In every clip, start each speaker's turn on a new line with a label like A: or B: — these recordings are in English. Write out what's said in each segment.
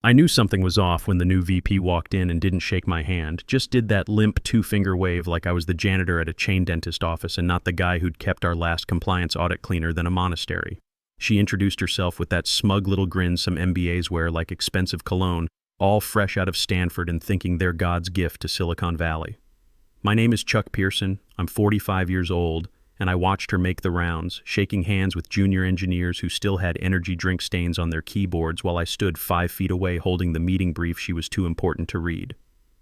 A: I knew something was off when the new VP walked in and didn't shake my hand, just did that limp two-finger wave like I was the janitor at a chain dentist office and not the guy who'd kept our last compliance audit cleaner than a monastery. She introduced herself with that smug little grin some MBAs wear like expensive cologne, all fresh out of Stanford and thinking they're God's gift to Silicon Valley. My name is Chuck Pearson, I'm 45 years old, and I watched her make the rounds, shaking hands with junior engineers who still had energy drink stains on their keyboards while I stood 5 feet away holding the meeting brief she was too important to read.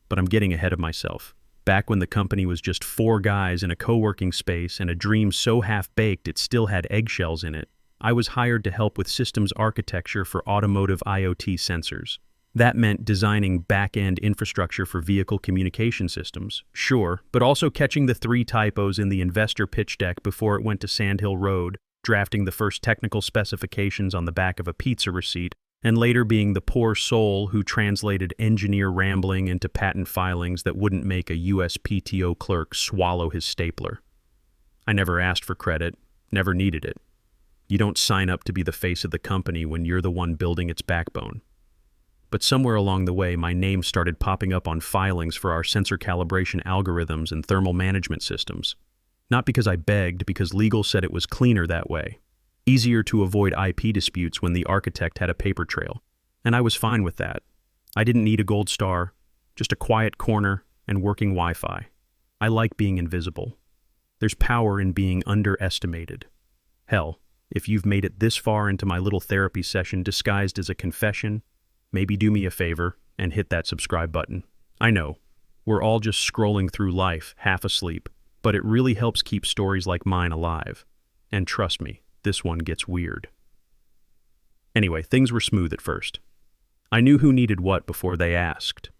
A: But I'm getting ahead of myself. Back when the company was just 4 guys in a co-working space and a dream so half-baked it still had eggshells in it, I was hired to help with systems architecture for automotive IoT sensors. That meant designing back-end infrastructure for vehicle communication systems, sure, but also catching the 3 typos in the investor pitch deck before it went to Sand Hill Road, drafting the first technical specifications on the back of a pizza receipt, and later being the poor soul who translated engineer rambling into patent filings that wouldn't make a USPTO clerk swallow his stapler. I never asked for credit, never needed it. You don't sign up to be the face of the company when you're the one building its backbone. But somewhere along the way, my name started popping up on filings for our sensor calibration algorithms and thermal management systems. Not because I begged, because legal said it was cleaner that way. Easier to avoid IP disputes when the architect had a paper trail. And I was fine with that. I didn't need a gold star, just a quiet corner and working Wi-Fi. I like being invisible. There's power in being underestimated. Hell, if you've made it this far into my little therapy session disguised as a confession, maybe do me a favor and hit that subscribe button. I know, we're all just scrolling through life, half asleep, but it really helps keep stories like mine alive. And trust me, this one gets weird. Anyway, things were smooth at first. I knew who needed what before they asked.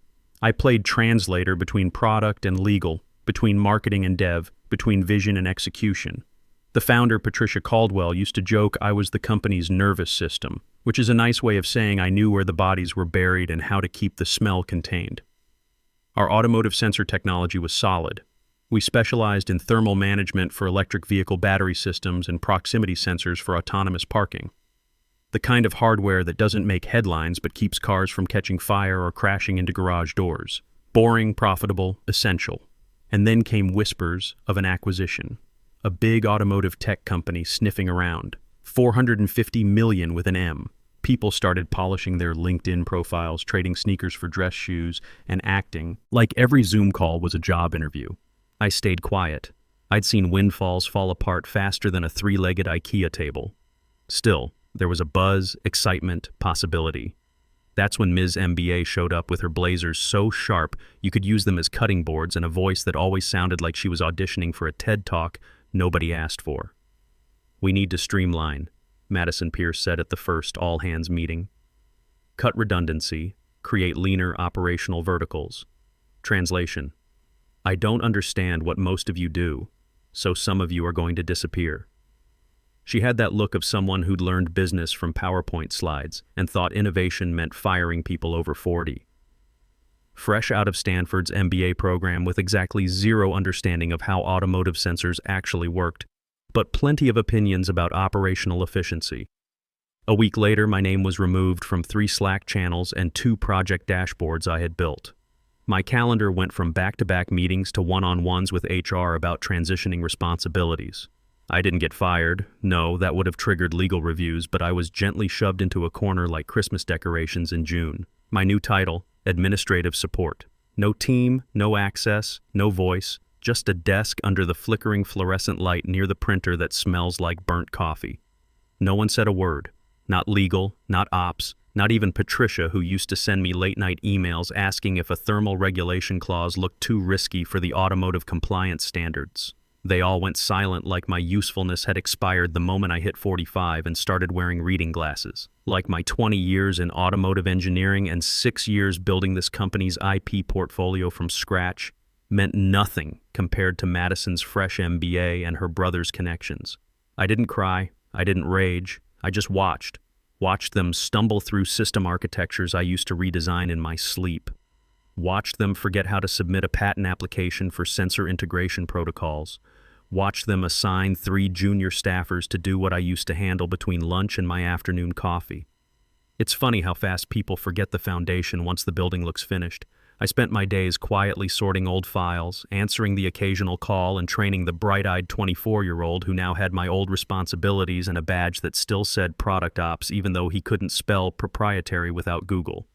A: I played translator between product and legal, between marketing and dev, between vision and execution. The founder, Patricia Caldwell, used to joke I was the company's nervous system, which is a nice way of saying I knew where the bodies were buried and how to keep the smell contained. Our automotive sensor technology was solid. We specialized in thermal management for electric vehicle battery systems and proximity sensors for autonomous parking. The kind of hardware that doesn't make headlines but keeps cars from catching fire or crashing into garage doors. Boring, profitable, essential. And then came whispers of an acquisition. A big automotive tech company sniffing around. 450 million with an M. People started polishing their LinkedIn profiles, trading sneakers for dress shoes, and acting like every Zoom call was a job interview. I stayed quiet. I'd seen windfalls fall apart faster than a 3-legged IKEA table. Still, there was a buzz, excitement, possibility. That's when Ms. MBA showed up with her blazers so sharp you could use them as cutting boards and a voice that always sounded like she was auditioning for a TED Talk nobody asked for. "We need to streamline," Madison Pierce said at the first all-hands meeting. "Cut redundancy, create leaner operational verticals." Translation: I don't understand what most of you do, so some of you are going to disappear. She had that look of someone who'd learned business from PowerPoint slides and thought innovation meant firing people over 40. Fresh out of Stanford's MBA program with exactly zero understanding of how automotive sensors actually worked, but plenty of opinions about operational efficiency. A week later, my name was removed from 3 Slack channels and 2 project dashboards I had built. My calendar went from back-to-back meetings to one-on-ones with HR about transitioning responsibilities. I didn't get fired. No, that would have triggered legal reviews, but I was gently shoved into a corner like Christmas decorations in June. My new title: administrative support. No team, no access, no voice, just a desk under the flickering fluorescent light near the printer that smells like burnt coffee. No one said a word. Not legal, not ops, not even Patricia, who used to send me late-night emails asking if a thermal regulation clause looked too risky for the automotive compliance standards. They all went silent like my usefulness had expired the moment I hit 45 and started wearing reading glasses. Like my 20 years in automotive engineering and 6 years building this company's IP portfolio from scratch meant nothing compared to Madison's fresh MBA and her brother's connections. I didn't cry. I didn't rage. I just watched them stumble through system architectures I used to redesign in my sleep. Watched them forget how to submit a patent application for sensor integration protocols. Watched them assign 3 junior staffers to do what I used to handle between lunch and my afternoon coffee. It's funny how fast people forget the foundation once the building looks finished. I spent my days quietly sorting old files, answering the occasional call, and training the bright-eyed 24-year-old who now had my old responsibilities and a badge that still said product ops even though he couldn't spell proprietary without Google.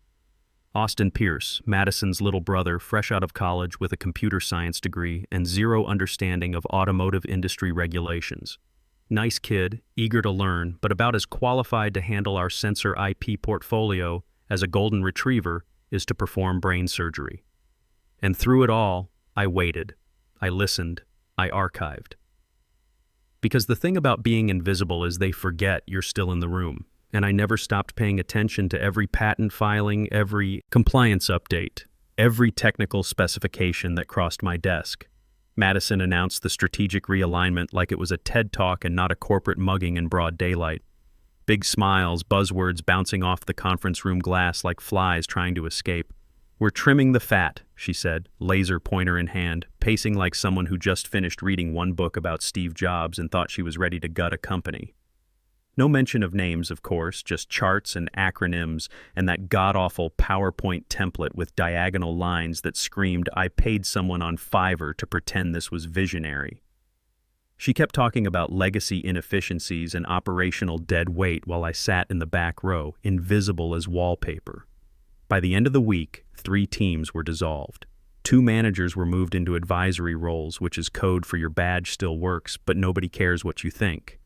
A: Austin Pierce, Madison's little brother, fresh out of college with a computer science degree and zero understanding of automotive industry regulations. Nice kid, eager to learn, but about as qualified to handle our sensor IP portfolio as a golden retriever is to perform brain surgery. And through it all, I waited, I listened, I archived. Because the thing about being invisible is they forget you're still in the room, and I never stopped paying attention to every patent filing, every compliance update, every technical specification that crossed my desk. Madison announced the strategic realignment like it was a TED Talk and not a corporate mugging in broad daylight. Big smiles, buzzwords bouncing off the conference room glass like flies trying to escape. "We're trimming the fat," she said, laser pointer in hand, pacing like someone who just finished reading one book about Steve Jobs and thought she was ready to gut a company. No mention of names, of course, just charts and acronyms and that god-awful PowerPoint template with diagonal lines that screamed, "I paid someone on Fiverr to pretend this was visionary." She kept talking about legacy inefficiencies and operational dead weight while I sat in the back row, invisible as wallpaper. By the end of the week, 3 teams were dissolved. 2 managers were moved into advisory roles, which is code for your badge still works, but nobody cares what you think.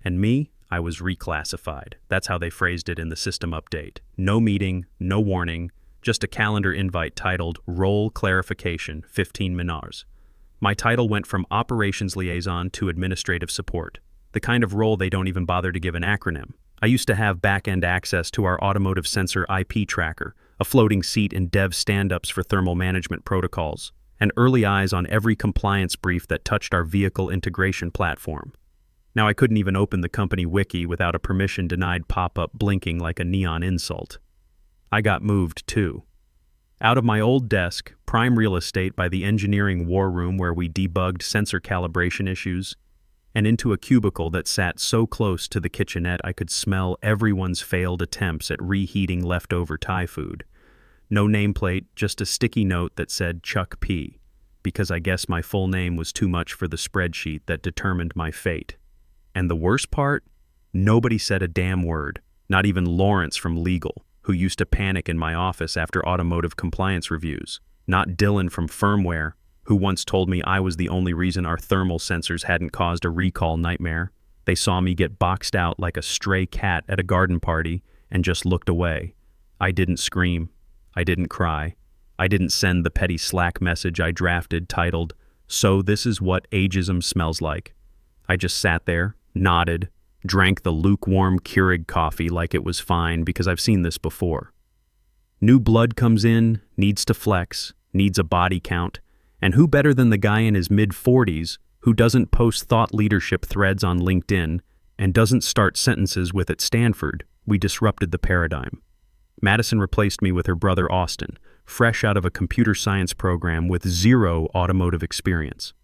A: And me? I was reclassified. That's how they phrased it in the system update. No meeting, no warning, just a calendar invite titled Role Clarification, 15 minars. My title went from operations liaison to administrative support, the kind of role they don't even bother to give an acronym. I used to have back-end access to our automotive sensor IP tracker, a floating seat in dev stand-ups for thermal management protocols, and early eyes on every compliance brief that touched our vehicle integration platform. Now I couldn't even open the company wiki without a permission-denied pop-up blinking like a neon insult. I got moved, too. Out of my old desk, prime real estate by the engineering war room where we debugged sensor calibration issues, and into a cubicle that sat so close to the kitchenette I could smell everyone's failed attempts at reheating leftover Thai food. No nameplate, just a sticky note that said Chuck P., because I guess my full name was too much for the spreadsheet that determined my fate. And the worst part? Nobody said a damn word, not even Lawrence from legal, who used to panic in my office after automotive compliance reviews, not Dylan from firmware, who once told me I was the only reason our thermal sensors hadn't caused a recall nightmare. They saw me get boxed out like a stray cat at a garden party and just looked away. I didn't scream. I didn't cry. I didn't send the petty Slack message I drafted titled, "So this is what ageism smells like." I just sat there, nodded, drank the lukewarm Keurig coffee like it was fine because I've seen this before. New blood comes in, needs to flex, needs a body count, and who better than the guy in his mid-40s who doesn't post thought leadership threads on LinkedIn and doesn't start sentences with "at Stanford, we disrupted the paradigm." Madison replaced me with her brother Austin, fresh out of a computer science program with zero automotive experience.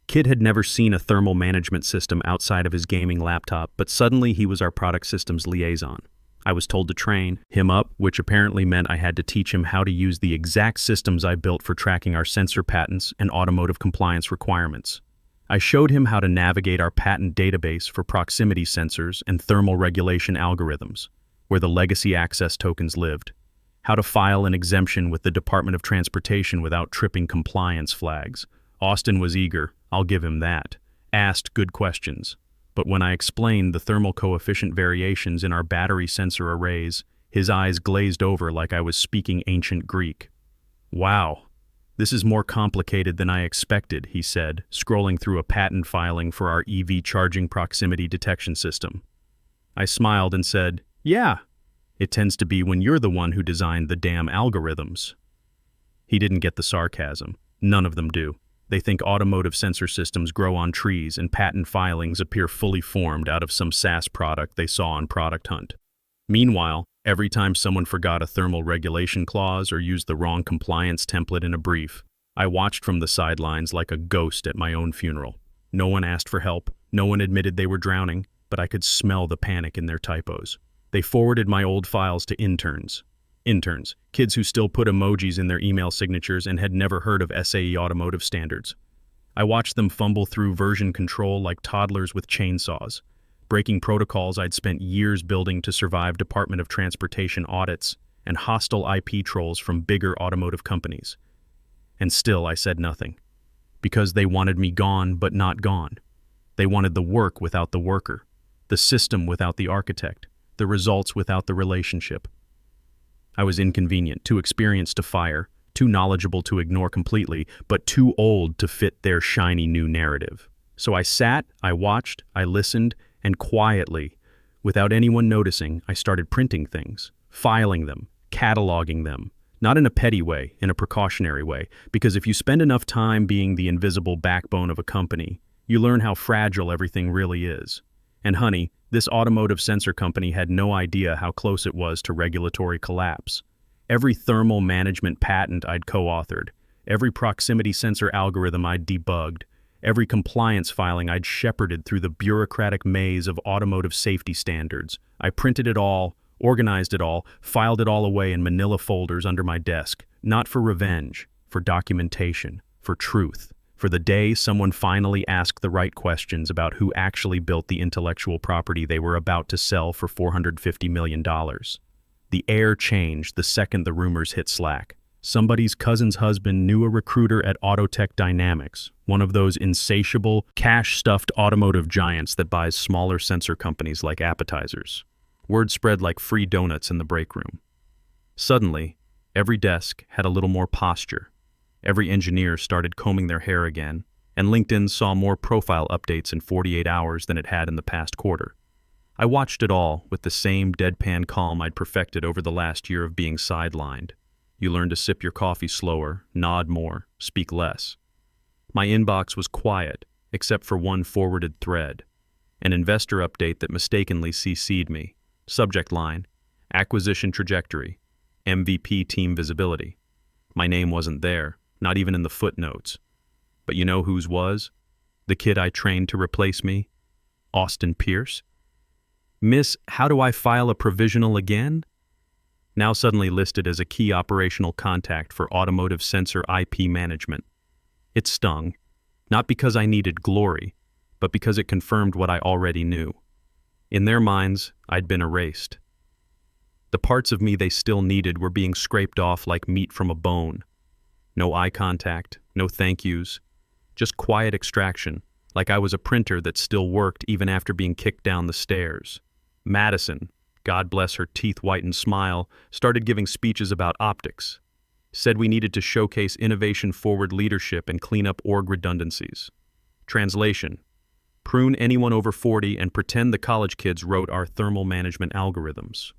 A: Kid had never seen a thermal management system outside of his gaming laptop, but suddenly he was our product systems liaison. I was told to train him up, which apparently meant I had to teach him how to use the exact systems I built for tracking our sensor patents and automotive compliance requirements. I showed him how to navigate our patent database for proximity sensors and thermal regulation algorithms, where the legacy access tokens lived, how to file an exemption with the Department of Transportation without tripping compliance flags. Austin was eager, I'll give him that, asked good questions. But when I explained the thermal coefficient variations in our battery sensor arrays, his eyes glazed over like I was speaking ancient Greek. "Wow, this is more complicated than I expected," he said, scrolling through a patent filing for our EV charging proximity detection system. I smiled and said, "Yeah, it tends to be when you're the one who designed the damn algorithms." He didn't get the sarcasm. None of them do. They think automotive sensor systems grow on trees and patent filings appear fully formed out of some SaaS product they saw on Product Hunt. Meanwhile, every time someone forgot a thermal regulation clause or used the wrong compliance template in a brief, I watched from the sidelines like a ghost at my own funeral. No one asked for help, no one admitted they were drowning, but I could smell the panic in their typos. They forwarded my old files to interns. Interns, kids who still put emojis in their email signatures and had never heard of SAE automotive standards. I watched them fumble through version control like toddlers with chainsaws, breaking protocols I'd spent years building to survive Department of Transportation audits and hostile IP trolls from bigger automotive companies. And still I said nothing. Because they wanted me gone but not gone. They wanted the work without the worker, the system without the architect, the results without the relationship. I was inconvenient, too experienced to fire, too knowledgeable to ignore completely, but too old to fit their shiny new narrative. So I sat, I watched, I listened, and quietly, without anyone noticing, I started printing things, filing them, cataloging them, not in a petty way, in a precautionary way, because if you spend enough time being the invisible backbone of a company, you learn how fragile everything really is. And honey, this automotive sensor company had no idea how close it was to regulatory collapse. Every thermal management patent I'd co-authored, every proximity sensor algorithm I'd debugged, every compliance filing I'd shepherded through the bureaucratic maze of automotive safety standards. I printed it all, organized it all, filed it all away in manila folders under my desk, not for revenge, for documentation, for truth, for the day someone finally asked the right questions about who actually built the intellectual property they were about to sell for $450 million. The air changed the second the rumors hit Slack. Somebody's cousin's husband knew a recruiter at Autotech Dynamics, one of those insatiable, cash-stuffed automotive giants that buys smaller sensor companies like appetizers. Word spread like free donuts in the break room. Suddenly, every desk had a little more posture. Every engineer started combing their hair again, and LinkedIn saw more profile updates in 48 hours than it had in the past quarter. I watched it all with the same deadpan calm I'd perfected over the last year of being sidelined. You learn to sip your coffee slower, nod more, speak less. My inbox was quiet, except for one forwarded thread, an investor update that mistakenly CC'd me. Subject line, acquisition trajectory, MVP team visibility. My name wasn't there, not even in the footnotes. But you know whose was? The kid I trained to replace me? Austin Pierce? Miss, how do I file a provisional again? Now suddenly listed as a key operational contact for automotive sensor IP management. It stung, not because I needed glory, but because it confirmed what I already knew. In their minds, I'd been erased. The parts of me they still needed were being scraped off like meat from a bone. No eye contact, no thank yous, just quiet extraction, like I was a printer that still worked even after being kicked down the stairs. Madison, God bless her teeth-whitened smile, started giving speeches about optics. Said we needed to showcase innovation-forward leadership and clean up org redundancies. Translation: prune anyone over 40 and pretend the college kids wrote our thermal management algorithms.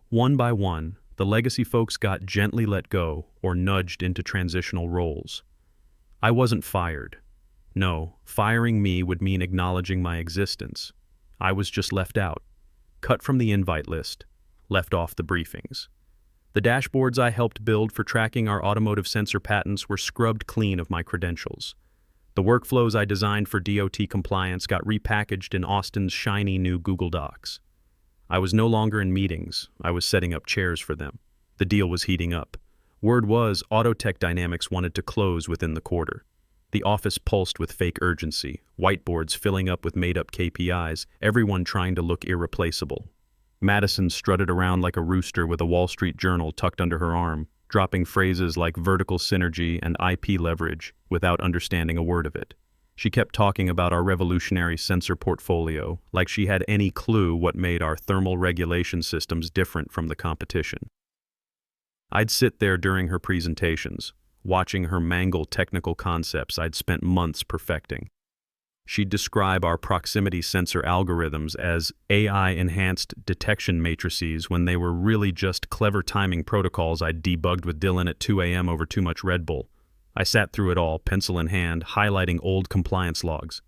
A: One by one, the legacy folks got gently let go or nudged into transitional roles. I wasn't fired. No, firing me would mean acknowledging my existence. I was just left out. Cut from the invite list, left off the briefings. The dashboards I helped build for tracking our automotive sensor patents were scrubbed clean of my credentials. The workflows I designed for DOT compliance got repackaged in Austin's shiny new Google Docs. I was no longer in meetings, I was setting up chairs for them. The deal was heating up. Word was Autotech Dynamics wanted to close within the quarter. The office pulsed with fake urgency, whiteboards filling up with made-up KPIs, everyone trying to look irreplaceable. Madison strutted around like a rooster with a Wall Street Journal tucked under her arm, dropping phrases like vertical synergy and IP leverage without understanding a word of it. She kept talking about our revolutionary sensor portfolio, like she had any clue what made our thermal regulation systems different from the competition. I'd sit there during her presentations, watching her mangle technical concepts I'd spent months perfecting. She'd describe our proximity sensor algorithms as AI-enhanced detection matrices when they were really just clever timing protocols I'd debugged with Dylan at 2 a.m. over too much Red Bull. I sat through it all, pencil in hand, highlighting old compliance logs.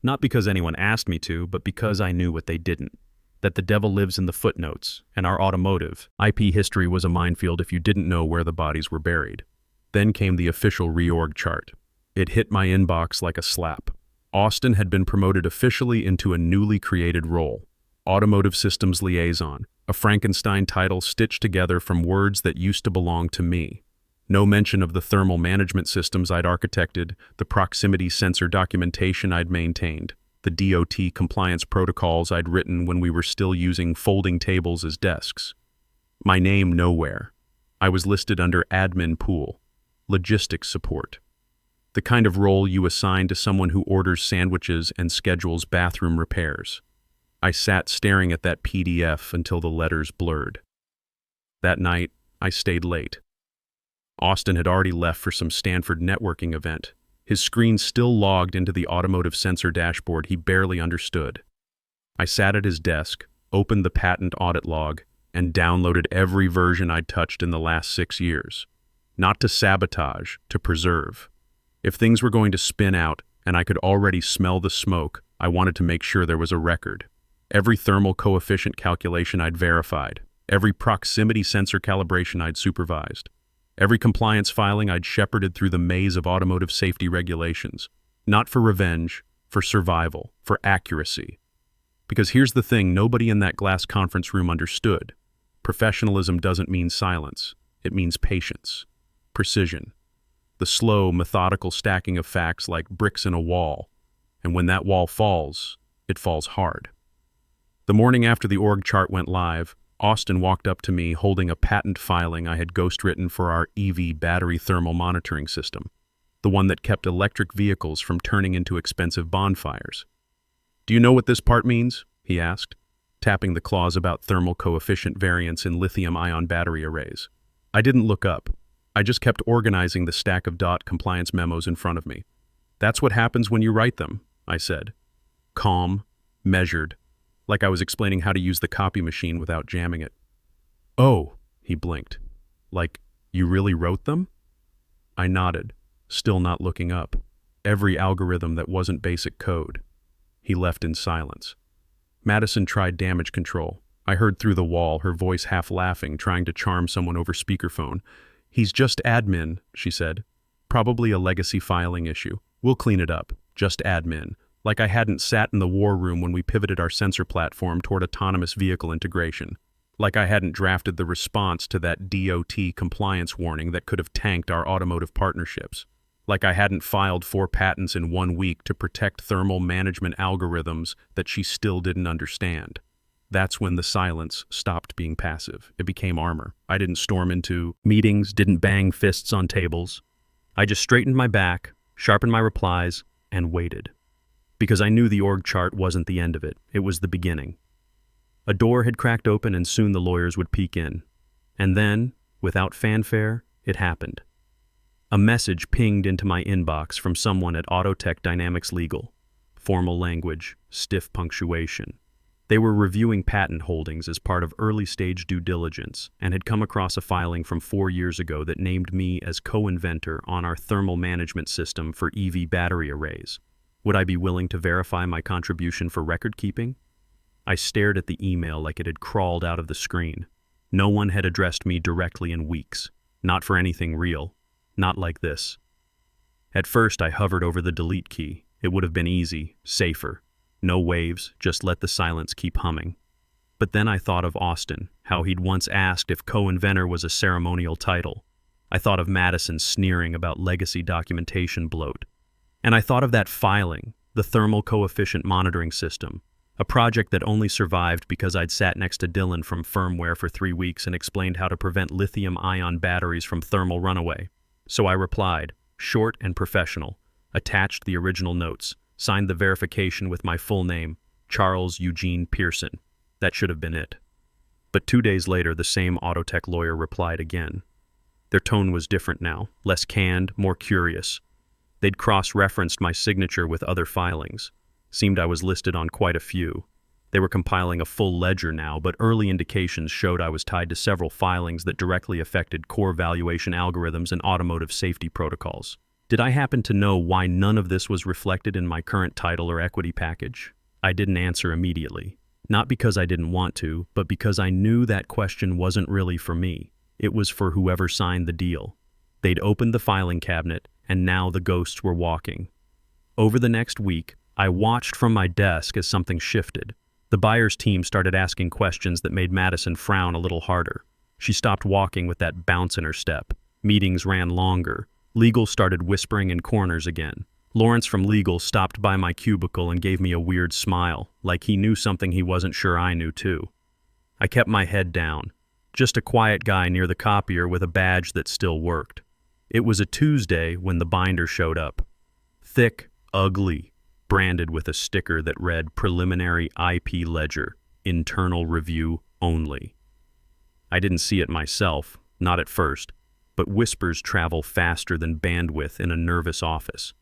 A: Not because anyone asked me to, but because I knew what they didn't. That the devil lives in the footnotes, and our automotive IP history was a minefield if you didn't know where the bodies were buried. Then came the official reorg chart. It hit my inbox like a slap. Austin had been promoted officially into a newly created role, Automotive Systems Liaison, a Frankenstein title stitched together from words that used to belong to me. No mention of the thermal management systems I'd architected, the proximity sensor documentation I'd maintained, the DOT compliance protocols I'd written when we were still using folding tables as desks. My name nowhere. I was listed under admin pool, logistics support, the kind of role you assign to someone who orders sandwiches and schedules bathroom repairs. I sat staring at that PDF until the letters blurred. That night, I stayed late. Austin had already left for some Stanford networking event, his screen still logged into the automotive sensor dashboard he barely understood. I sat at his desk, opened the patent audit log, and downloaded every version I'd touched in the last 6 years. Not to sabotage, to preserve. If things were going to spin out, and I could already smell the smoke, I wanted to make sure there was a record. Every thermal coefficient calculation I'd verified, every proximity sensor calibration I'd supervised, every compliance filing I'd shepherded through the maze of automotive safety regulations. Not for revenge, for survival, for accuracy. Because here's the thing nobody in that glass conference room understood. Professionalism doesn't mean silence. It means patience, precision, the slow, methodical stacking of facts like bricks in a wall. And when that wall falls, it falls hard. The morning after the org chart went live, Austin walked up to me holding a patent filing I had ghostwritten for our EV battery thermal monitoring system, the one that kept electric vehicles from turning into expensive bonfires. "Do you know what this part means?" he asked, tapping the clause about thermal coefficient variance in lithium-ion battery arrays. I didn't look up. I just kept organizing the stack of DOT compliance memos in front of me. "That's what happens when you write them," I said. Calm, measured, like I was explaining how to use the copy machine without jamming it. "Oh," he blinked. "Like, you really wrote them?" I nodded, still not looking up. Every algorithm that wasn't basic code. He left in silence. Madison tried damage control. I heard through the wall, her voice half laughing, trying to charm someone over speakerphone. "He's just admin," she said. "Probably a legacy filing issue. We'll clean it up. Just admin." Like I hadn't sat in the war room when we pivoted our sensor platform toward autonomous vehicle integration. Like I hadn't drafted the response to that DOT compliance warning that could have tanked our automotive partnerships. Like I hadn't filed 4 patents in 1 week to protect thermal management algorithms that she still didn't understand. That's when the silence stopped being passive. It became armor. I didn't storm into meetings, didn't bang fists on tables. I just straightened my back, sharpened my replies, and waited. Because I knew the org chart wasn't the end of it. It was the beginning. A door had cracked open and soon the lawyers would peek in. And then, without fanfare, it happened. A message pinged into my inbox from someone at Autotech Dynamics Legal. Formal language, stiff punctuation. They were reviewing patent holdings as part of early-stage due diligence and had come across a filing from 4 years ago that named me as co-inventor on our thermal management system for EV battery arrays. Would I be willing to verify my contribution for record-keeping? I stared at the email like it had crawled out of the screen. No one had addressed me directly in weeks. Not for anything real. Not like this. At first, I hovered over the delete key. It would have been easy, safer. No waves, just let the silence keep humming. But then I thought of Austin, how he'd once asked if co-inventor was a ceremonial title. I thought of Madison sneering about legacy documentation bloat. And I thought of that filing, the thermal coefficient monitoring system, a project that only survived because I'd sat next to Dylan from firmware for 3 weeks and explained how to prevent lithium-ion batteries from thermal runaway. So I replied, short and professional, attached the original notes, signed the verification with my full name, Charles Eugene Pearson. That should have been it. But 2 days later, the same Autotech lawyer replied again. Their tone was different now, less canned, more curious. They'd cross-referenced my signature with other filings. Seemed I was listed on quite a few. They were compiling a full ledger now, but early indications showed I was tied to several filings that directly affected core valuation algorithms and automotive safety protocols. Did I happen to know why none of this was reflected in my current title or equity package? I didn't answer immediately. Not because I didn't want to, but because I knew that question wasn't really for me. It was for whoever signed the deal. They'd opened the filing cabinet, and now the ghosts were walking. Over the next week, I watched from my desk as something shifted. The buyer's team started asking questions that made Madison frown a little harder. She stopped walking with that bounce in her step. Meetings ran longer. Legal started whispering in corners again. Lawrence from legal stopped by my cubicle and gave me a weird smile, like he knew something he wasn't sure I knew too. I kept my head down. Just a quiet guy near the copier with a badge that still worked. It was a Tuesday when the binder showed up. Thick, ugly, branded with a sticker that read Preliminary IP Ledger, Internal Review Only. I didn't see it myself, not at first, but whispers travel faster than bandwidth in a nervous office.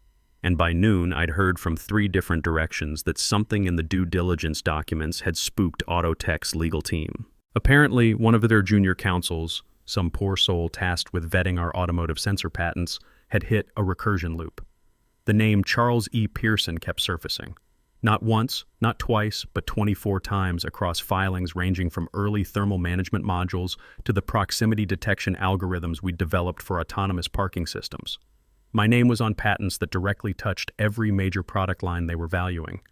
A: And by noon, I'd heard from 3 different directions that something in the due diligence documents had spooked Autotech's legal team. Apparently, one of their junior counsels, some poor soul tasked with vetting our automotive sensor patents, had hit a recursion loop. The name Charles E. Pearson kept surfacing. Not once, not twice, but 24 times across filings ranging from early thermal management modules to the proximity detection algorithms we'd developed for autonomous parking systems. My name was on patents that directly touched every major product line they were valuing.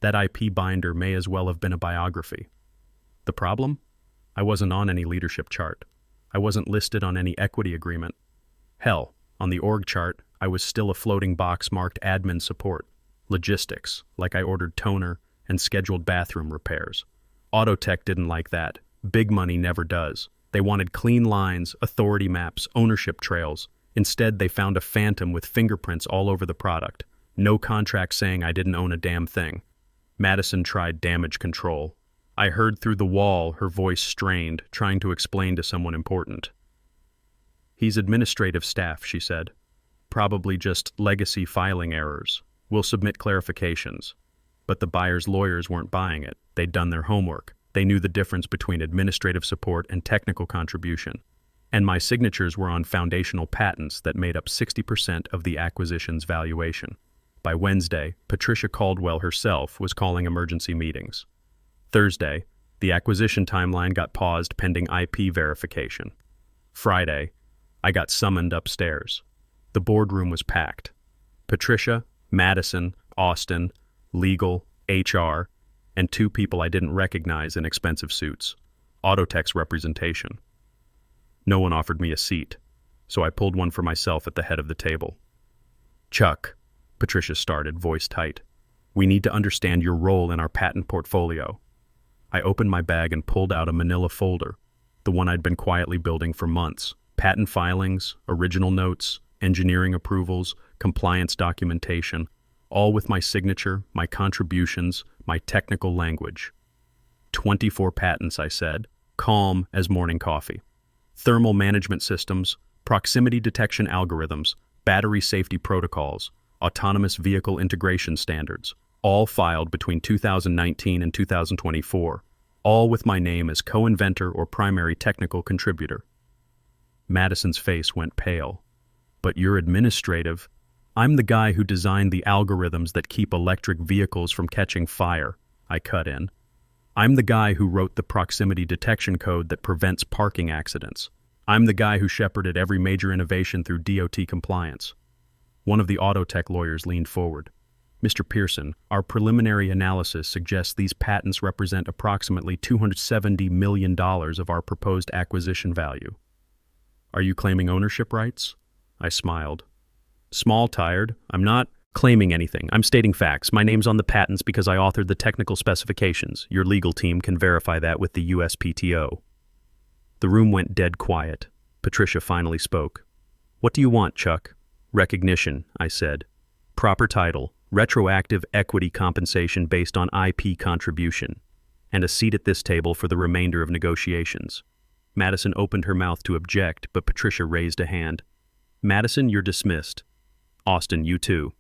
A: That IP binder may as well have been a biography. The problem? I wasn't on any leadership chart. I wasn't listed on any equity agreement. Hell, on the org chart, I was still a floating box marked admin support. Logistics, like I ordered toner and scheduled bathroom repairs. Autotech didn't like that. Big money never does. They wanted clean lines, authority maps, ownership trails. Instead, they found a phantom with fingerprints all over the product. No contract saying I didn't own a damn thing. Madison tried damage control. I heard through the wall her voice strained, trying to explain to someone important. He's administrative staff, she said. Probably just legacy filing errors. We'll submit clarifications. But the buyer's lawyers weren't buying it. They'd done their homework. They knew the difference between administrative support and technical contribution. And my signatures were on foundational patents that made up 60% of the acquisition's valuation. By Wednesday, Patricia Caldwell herself was calling emergency meetings. Thursday, the acquisition timeline got paused pending IP verification. Friday, I got summoned upstairs. The boardroom was packed. Patricia, Madison, Austin, legal, HR, and 2 people I didn't recognize in expensive suits. Autotech's representation. No one offered me a seat, so I pulled one for myself at the head of the table. Chuck, Patricia started, voice tight. We need to understand your role in our patent portfolio. I opened my bag and pulled out a manila folder, the one I'd been quietly building for months. Patent filings, original notes, engineering approvals, compliance documentation, all with my signature, my contributions, my technical language. 24 patents, I said, calm as morning coffee. Thermal management systems, proximity detection algorithms, battery safety protocols, autonomous vehicle integration standards, all filed between 2019 and 2024, all with my name as co-inventor or primary technical contributor. Madison's face went pale. But you're administrative. I'm the guy who designed the algorithms that keep electric vehicles from catching fire, I cut in. I'm the guy who wrote the proximity detection code that prevents parking accidents. I'm the guy who shepherded every major innovation through DOT compliance. One of the Autotech lawyers leaned forward. Mr. Pearson, our preliminary analysis suggests these patents represent approximately $270 million of our proposed acquisition value. Are you claiming ownership rights? I smiled. Small-tired, I'm not claiming anything. I'm stating facts. My name's on the patents because I authored the technical specifications. Your legal team can verify that with the USPTO. The room went dead quiet. Patricia finally spoke. What do you want, Chuck? Recognition, I said. Proper title, retroactive equity compensation based on IP contribution, and a seat at this table for the remainder of negotiations. Madison opened her mouth to object, but Patricia raised a hand. Madison, you're dismissed. Austin, you too.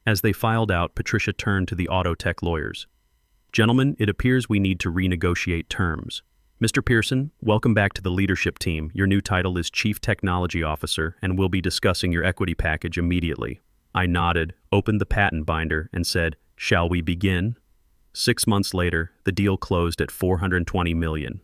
A: As they filed out, Patricia turned to the Autotech lawyers. Gentlemen, it appears we need to renegotiate terms. Mr. Pearson, welcome back to the leadership team. Your new title is Chief Technology Officer, and we'll be discussing your equity package immediately. I nodded, opened the patent binder, and said, shall we begin? 6 months later, the deal closed at $420 million.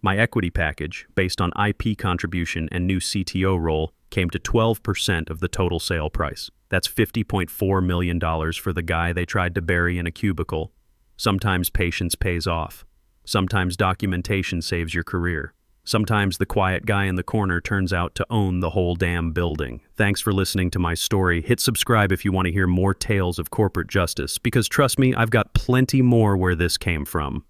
A: My equity package, based on IP contribution and new CTO role, came to 12% of the total sale price. That's $50.4 million for the guy they tried to bury in a cubicle. Sometimes patience pays off. Sometimes documentation saves your career. Sometimes the quiet guy in the corner turns out to own the whole damn building. Thanks for listening to my story. Hit subscribe if you want to hear more tales of corporate justice, because trust me, I've got plenty more where this came from.